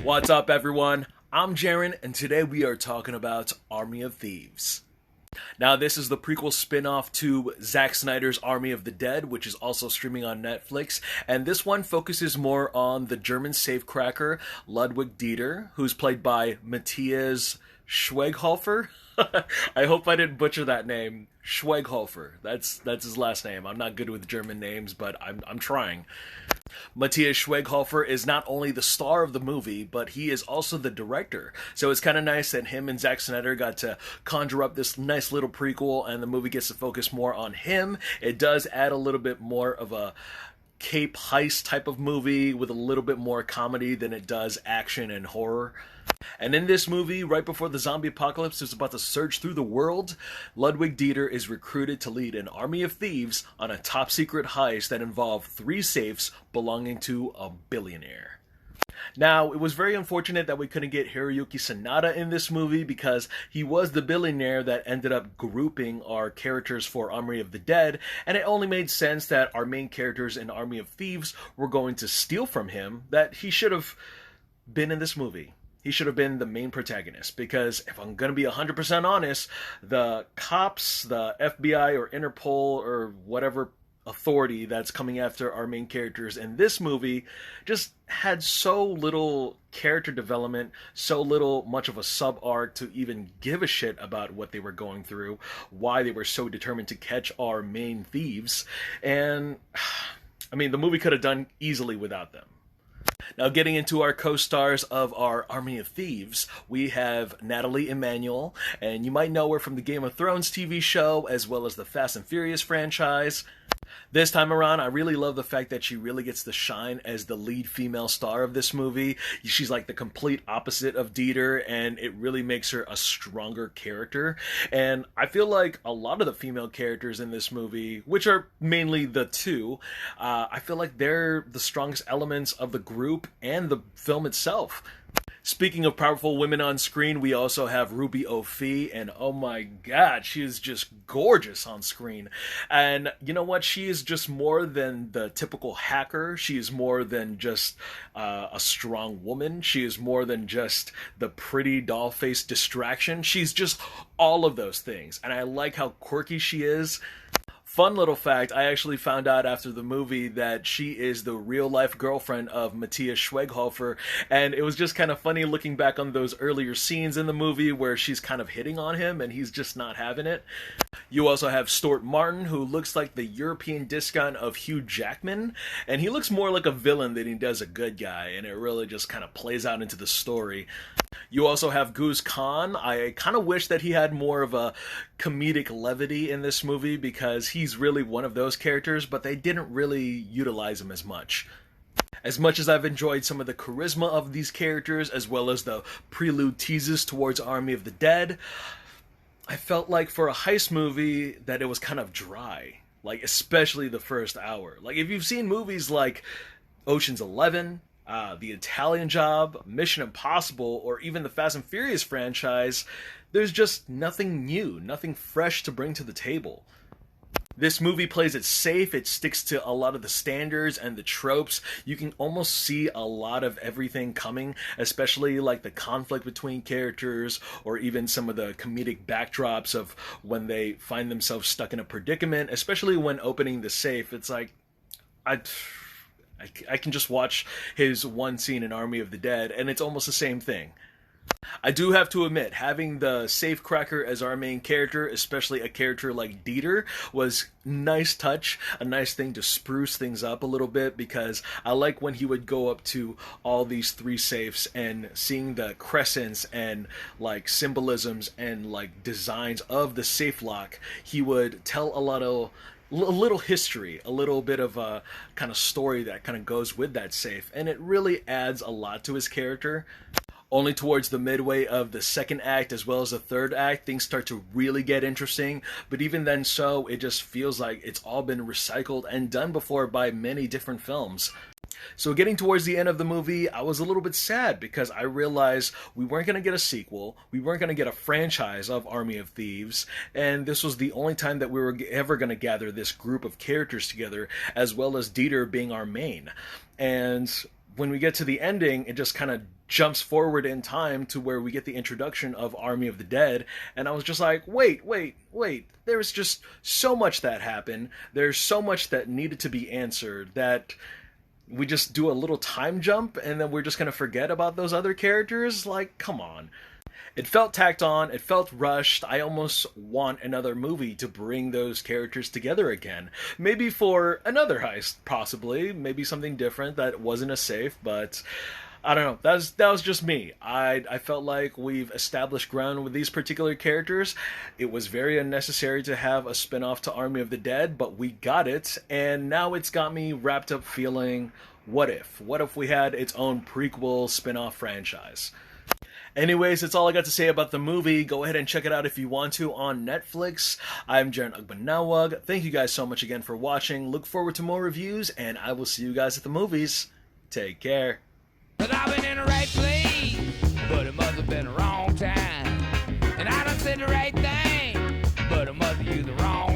What's up, everyone? I'm Jaren, and today we are talking about Army of Thieves. Now, this is the prequel spin-off to Zack Snyder's Army of the Dead, which is also streaming on Netflix, and this one focuses more on the German safecracker Ludwig Dieter, who's played by Matthias Schweighofer. I hope I didn't butcher that name. Schweighofer. That's his last name. I'm not good with German names, but I'm trying. Matthias Schweighofer is not only the star of the movie, but he is also the director. So it's kind of nice that him and Zack Snyder got to conjure up this nice little prequel, and the movie gets to focus more on him. It does add a little bit more of a cape heist type of movie with a little bit more comedy than it does action and horror. And in this movie, right before the zombie apocalypse is about to surge through the world, Ludwig Dieter is recruited to lead an army of thieves on a top-secret heist that involved 3 safes belonging to a billionaire. Now, it was very unfortunate that we couldn't get Hiroyuki Sanada in this movie because he was the billionaire that ended up grouping our characters for Army of the Dead, and it only made sense that our main characters in Army of Thieves were going to steal from him, that he should have been in this movie. He should have been the main protagonist, because if I'm going to be 100% honest, the cops, the FBI or Interpol or whatever authority that's coming after our main characters in this movie just had so little character development, so little much of a sub-arc to even give a shit about what they were going through, why they were so determined to catch our main thieves, and I mean, the movie could have done easily without them. Now, getting into our co-stars of our Army of Thieves, we have Natalie Emmanuel, and you might know her from the Game of Thrones TV show, as well as the Fast and Furious franchise. This time around, I really love the fact that she really gets to shine as the lead female star of this movie. She's like the complete opposite of Dieter, and it really makes her a stronger character. And I feel like a lot of the female characters in this movie, which are mainly the two, I feel like they're the strongest elements of the group and the film itself. Speaking of powerful women on screen, we also have Ruby O'Fee, and oh my god, she is just gorgeous on screen. And you know what? She is just more than the typical hacker. She is more than just a strong woman. She is more than just the pretty doll-faced distraction. She's just all of those things, and I like how quirky she is. Fun little fact, I actually found out after the movie that she is the real-life girlfriend of Matthias Schweighofer, and it was just kind of funny looking back on those earlier scenes in the movie where she's kind of hitting on him and he's just not having it. You also have Stuart Martin, who looks like the European discount of Hugh Jackman, and he looks more like a villain than he does a good guy, and it really just kind of plays out into the story. You also have Guz Khan. I kind of wish that he had more of a comedic levity in this movie because he's really one of those characters, but they didn't really utilize him as much. As much as I've enjoyed some of the charisma of these characters, as well as the prelude teases towards Army of the Dead, I felt like for a heist movie that it was kind of dry. Like, especially the first hour. Like, if you've seen movies like Ocean's 11, The Italian Job, Mission Impossible, or even the Fast and Furious franchise, there's just nothing new, nothing fresh to bring to the table. This movie plays it safe, it sticks to a lot of the standards and the tropes. You can almost see a lot of everything coming, especially like the conflict between characters, or even some of the comedic backdrops of when they find themselves stuck in a predicament, especially when opening the safe. It's like, I can just watch his one scene in Army of the Dead, and it's almost the same thing. I do have to admit, having the safecracker as our main character, especially a character like Dieter, was a nice touch, a nice thing to spruce things up a little bit, because I like when he would go up to all these 3 safes and seeing the crescents and like symbolisms and like designs of the safe lock, he would tell a little history, a little bit of a kind of story that kind of goes with that safe, and it really adds a lot to his character. Only towards the midway of the second act as well as the third act, things start to really get interesting, but even then so, it just feels like it's all been recycled and done before by many different films. So getting towards the end of the movie, I was a little bit sad because I realized we weren't going to get a sequel, we weren't going to get a franchise of Army of Thieves, and this was the only time that we were ever going to gather this group of characters together, as well as Dieter being our main. And when we get to the ending, it just kind of jumps forward in time to where we get the introduction of Army of the Dead, and I was just like, wait, there's just so much that happened, there's so much that needed to be answered, that we just do a little time jump and then we're just gonna forget about those other characters? Like, come on. It felt tacked on, it felt rushed. I almost want another movie to bring those characters together again. Maybe for another heist, possibly. Maybe something different that wasn't as safe, but I don't know. That was just me. I felt like we've established ground with these particular characters. It was very unnecessary to have a spin-off to Army of the Dead, but we got it, and now it's got me wrapped up feeling, what if? What if we had its own prequel spin-off franchise? Anyways, that's all I got to say about the movie. Go ahead and check it out if you want to on Netflix. I'm Jaren Ugbanawag. Thank you guys so much again for watching. Look forward to more reviews, and I will see you guys at the movies. Take care. Cause I've been in the right place, but it must have been the wrong time. And I done said the right thing, but it must have used the wrong